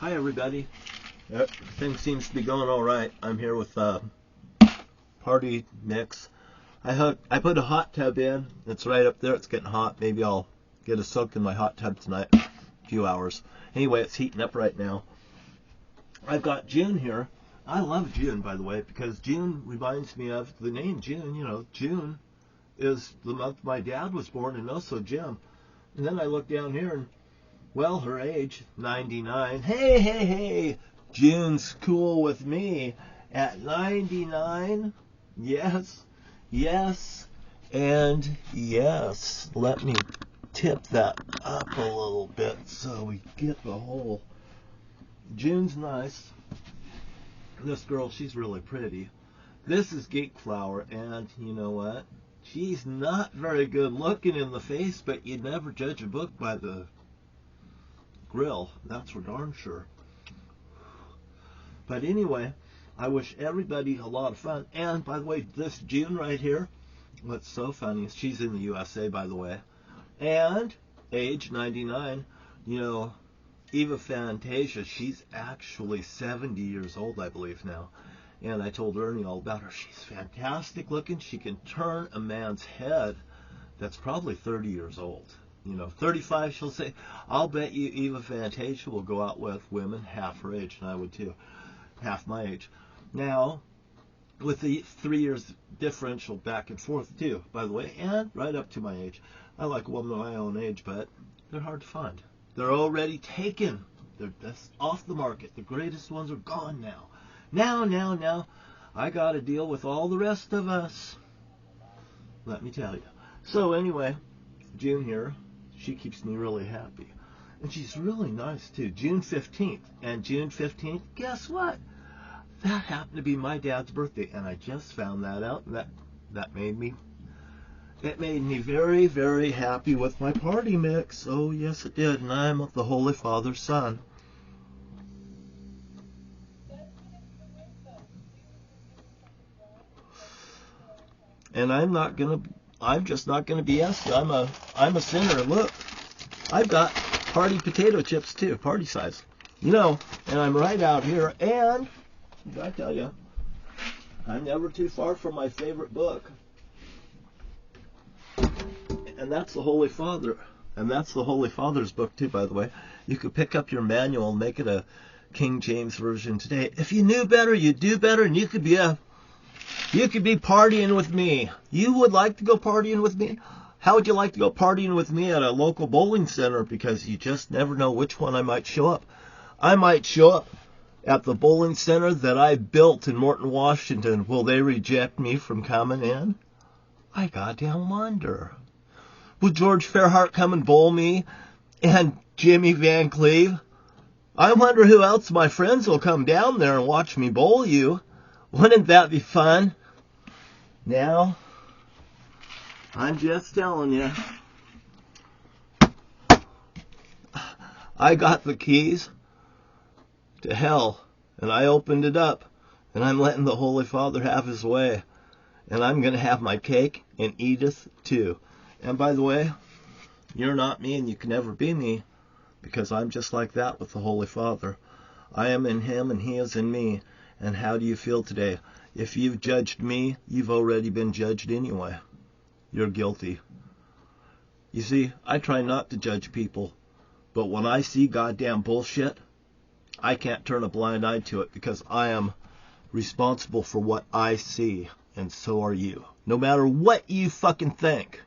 Hi everybody. Things seems to be going all right. I'm here with party mix. I put a hot tub in. It's right up there. It's getting hot. Maybe I'll get a soak in my hot tub tonight. A few hours. Anyway, it's heating up right now. I've got June here. I love June, by the way, because June reminds me of the name June. You know, June is the month my dad was born, and also Jim. And then I look down here and, well, her age, 99. Hey, June's cool with me at 99. Yes, and yes. Let me tip that up a little bit so we get the whole. June's nice. This girl, she's really pretty. This is Geek Flower, and you know what? She's not very good looking in the face, but you'd never judge a book by the grill. That's for darn sure. But anyway, I wish everybody a lot of fun. And by the way, this June right here, what's so funny is she's in the USA, by the way. And age 99, you know, Eva Fantasia, she's actually 70 years old, I believe now. And I told Ernie all about her. She's fantastic looking. She can turn a man's head that's probably 30 years old. You know, 35, she'll say. I'll bet you Eva Fantasia will go out with women half her age, and I would too. Half my age. Now, with the 3 years differential back and forth too, by the way, and right up to my age. I like a woman of my own age, but they're hard to find. They're already taken. They're just off the market. The greatest ones are gone now. Now, I got to deal with all the rest of us. Let me tell you. So anyway, June here, she keeps me really happy. And she's really nice too. June 15th. And June 15th, guess what? That happened to be my dad's birthday. And I just found that out. And that made me very, very happy with my party mix. Oh, yes, it did. And I'm the Holy Father's son. And I'm just not gonna BS you. I'm a sinner. Look, I've got party potato chips too, party size. You know, and I'm right out here. And I tell you, I'm never too far from my favorite book. And that's the Holy Father. And that's the Holy Father's book too, by the way. You could pick up your manual and make it a King James version today. If you knew better, you'd do better, and you could be partying with me. You would like to go partying with me? How would you like to go partying with me at a local bowling center? Because you just never know which one I might show up. I might show up at the bowling center that I built in Morton, Washington. Will they reject me from coming in? I goddamn wonder. Will George Fairhart come and bowl me? And Jimmy Van Cleve? I wonder who else my friends will come down there and watch me bowl you. Wouldn't that be fun? Now, I'm just telling you. I got the keys to hell, and I opened it up, and I'm letting the Holy Father have his way. And I'm going to have my cake, and Edith too. And by the way, you're not me, and you can never be me, because I'm just like that with the Holy Father. I am in him, and he is in me. And how do you feel today? If you've judged me, you've already been judged anyway. You're guilty. You see, I try not to judge people, but when I see goddamn bullshit, I can't turn a blind eye to it, because I am responsible for what I see, and so are you. No matter what you fucking think,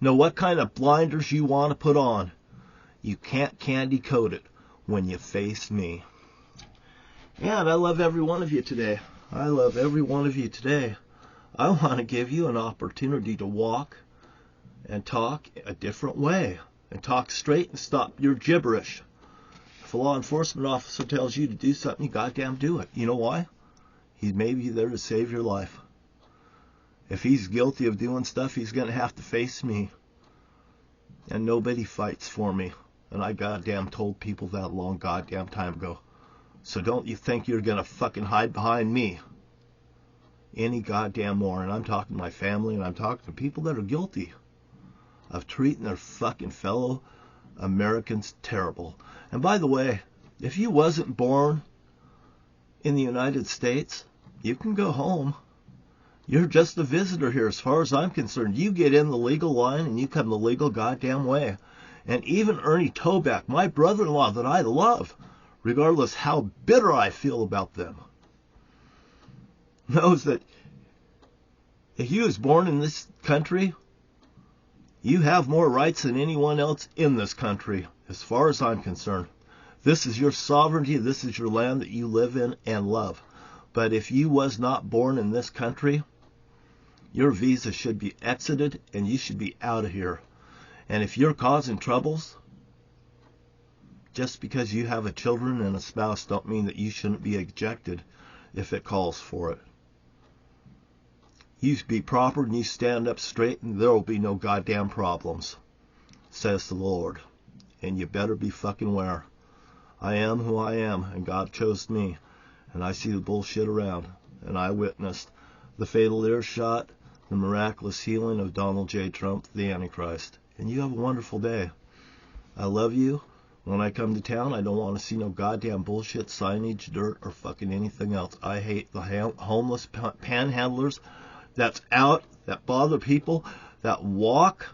know what kind of blinders you want to put on, you can't candy coat it when you face me. And I love every one of you today. I love every one of you today. I want to give you an opportunity to walk and talk a different way. And talk straight and stop your gibberish. If a law enforcement officer tells you to do something, you goddamn do it. You know why? He may be there to save your life. If he's guilty of doing stuff, he's going to have to face me. And nobody fights for me. And I goddamn told people that a long goddamn time ago. So don't you think you're going to fucking hide behind me any goddamn more. And I'm talking to my family, and I'm talking to people that are guilty of treating their fucking fellow Americans terrible. And by the way, If you wasn't born in the United States, you can go home. You're just a visitor here as far as I'm concerned. You get in the legal line and you come the legal goddamn way. And even Ernie Toback, my brother-in-law that I love, regardless how bitter I feel about them, knows that if you was born in this country, you have more rights than anyone else in this country, as far as I'm concerned. This is your sovereignty. This is your land that you live in and love. But if you was not born in this country, your visa should be exited and you should be out of here. And if you're causing troubles, just because you have a children and a spouse don't mean that you shouldn't be ejected if it calls for it. You be proper and you stand up straight and there will be no goddamn problems, says the Lord. And you better be fucking aware. I am who I am, and God chose me. And I see the bullshit around. And I witnessed the fatal earshot, the miraculous healing of Donald J. Trump, the Antichrist. And you have a wonderful day. I love you. When I come to town, I don't want to see no goddamn bullshit, signage, dirt, or fucking anything else. I hate the homeless panhandlers that's out, that bother people, that walk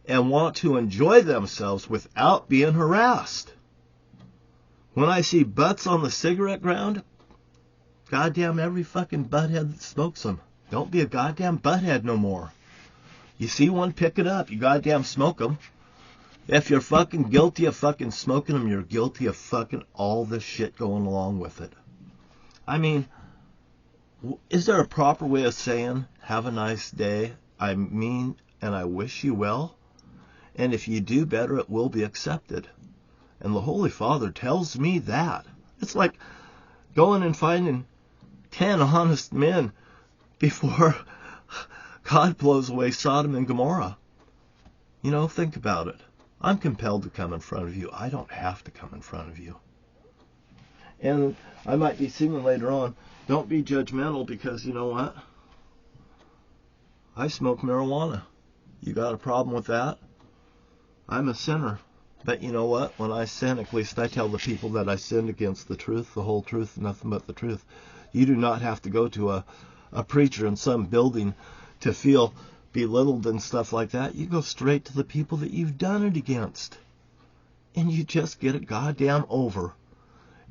and want to enjoy themselves without being harassed. When I see butts on the cigarette ground, goddamn every fucking butthead that smokes them. Don't be a goddamn butthead no more. You see one, pick it up. You goddamn smoke them. If you're fucking guilty of fucking smoking them, you're guilty of fucking all this shit going along with it. I mean, is there a proper way of saying, have a nice day, I mean, and I wish you well? And if you do better, it will be accepted. And the Holy Father tells me that. It's like going and finding 10 honest men before God blows away Sodom and Gomorrah. You know, think about it. I'm compelled to come in front of you. I don't have to come in front of you. And I might be singing later on, don't be judgmental, because you know what? I smoke marijuana. You got a problem with that? I'm a sinner. But you know what? When I sin, at least I tell the people that I sinned against the truth, the whole truth, nothing but the truth. You do not have to go to a preacher in some building to feel belittled and stuff like that. You go straight to the people that you've done it against. And you just get it goddamn over.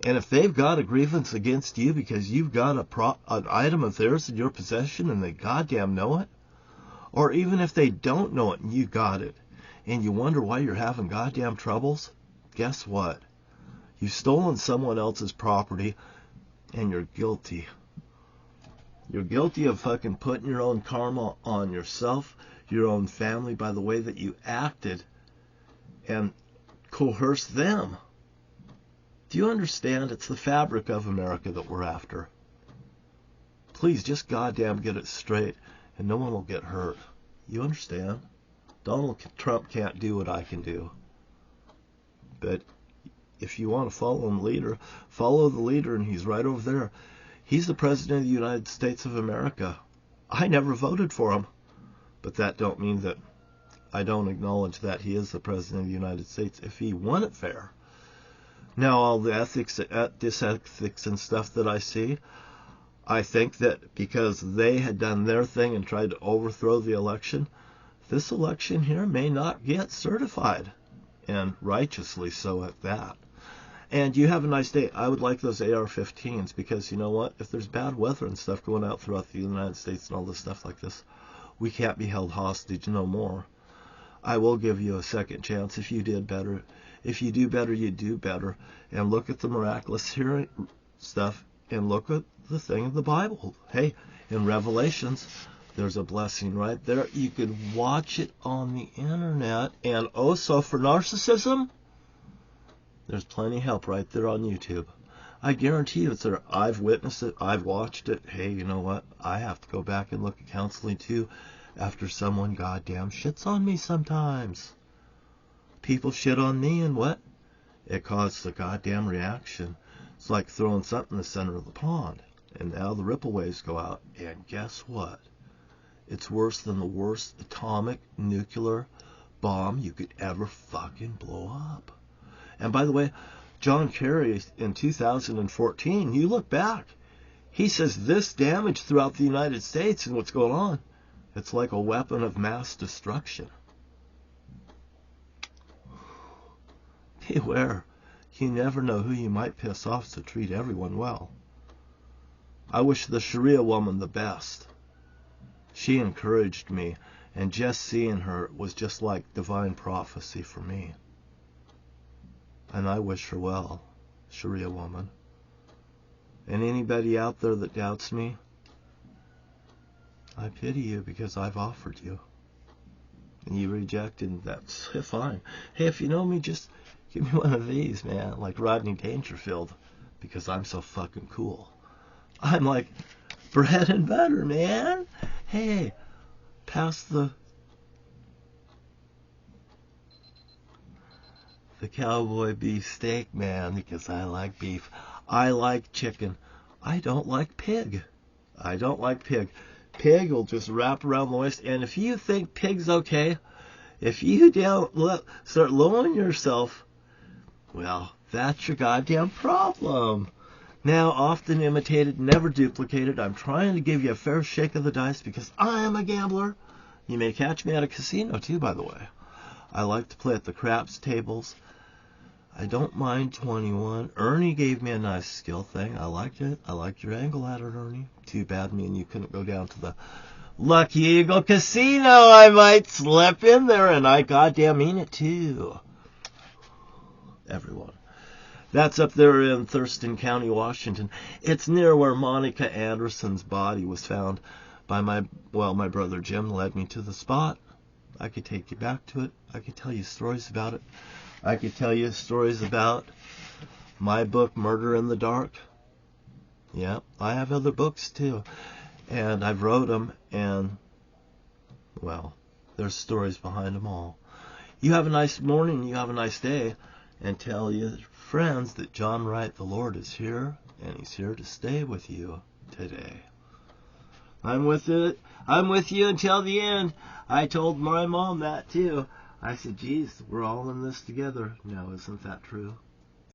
And if they've got a grievance against you because you've got an item of theirs in your possession and they goddamn know it, or even if they don't know it and you got it, and you wonder why you're having goddamn troubles, guess what? You've stolen someone else's property and you're guilty. You're guilty of fucking putting your own karma on yourself, your own family, by the way that you acted and coerced them. Do you understand? It's the fabric of America that we're after. Please just goddamn get it straight and no one will get hurt. You understand? Donald Trump can't do what I can do. But if you want to follow the leader, and he's right over there. He's the President of the United States of America. I never voted for him. But that don't mean that I don't acknowledge that he is the President of the United States if he won it fair. Now, all the disethics and stuff that I see, I think that because they had done their thing and tried to overthrow the election, this election here may not get certified, and righteously so at that. And you have a nice day. I would like those AR-15s because, you know what, if there's bad weather and stuff going out throughout the United States and all this stuff like this, we can't be held hostage no more. I will give you a second chance if you did better. If you do better, you do better. And look at the miraculous hearing stuff and look at the thing in the Bible. Hey, in Revelations, there's a blessing right there. You could watch it on the internet. And also for narcissism, there's plenty of help right there on YouTube. I guarantee you it's there. I've witnessed it. I've watched it. Hey, you know what? I have to go back and look at counseling too after someone goddamn shits on me sometimes. People shit on me and what? It causes a goddamn reaction. It's like throwing something in the center of the pond. And now the ripple waves go out. And guess what? It's worse than the worst atomic nuclear bomb you could ever fucking blow up. And by the way, John Kerry in 2014, you look back, he says this damage throughout the United States and what's going on, it's like a weapon of mass destruction. Beware. You never know who you might piss off, so treat everyone well. I wish the Sharia woman the best. She encouraged me, and just seeing her was just like divine prophecy for me. And I wish her well, Sharia woman. And anybody out there that doubts me, I pity you because I've offered you. And you rejected, and that's fine. Hey, if you know me, just give me one of these, man, like Rodney Dangerfield, because I'm so fucking cool. I'm like bread and butter, man. Hey, pass the cowboy beef steak, man, because I like beef. I like chicken. I don't like pig. I don't like pig. Pig will just wrap around the waist, and if you think pig's okay, if you don't start lowering yourself, well, that's your goddamn problem. Now, often imitated, never duplicated. I'm trying to give you a fair shake of the dice because I am a gambler. You may catch me at a casino, too, by the way. I like to play at the craps tables. I don't mind 21. Ernie gave me a nice skill thing. I liked it. I liked your angle at it, Ernie. Too bad me and you couldn't go down to the Lucky Eagle Casino. I might slip in there, and I goddamn mean it, too. Everyone. That's up there in Thurston County, Washington. It's near where Monica Anderson's body was found by my brother Jim led me to the spot. I could take you back to it. I could tell you stories about it. I could tell you stories about my book, Murder in the Dark. Yeah, I have other books too. And I've wrote them, and, well, there's stories behind them all. You have a nice morning, you have a nice day, and tell your friends that John Wright the Lord is here, and he's here to stay with you today. I'm with it. I'm with you until the end. I told my mom that too. I said, geez, we're all in this together. Now, isn't that true?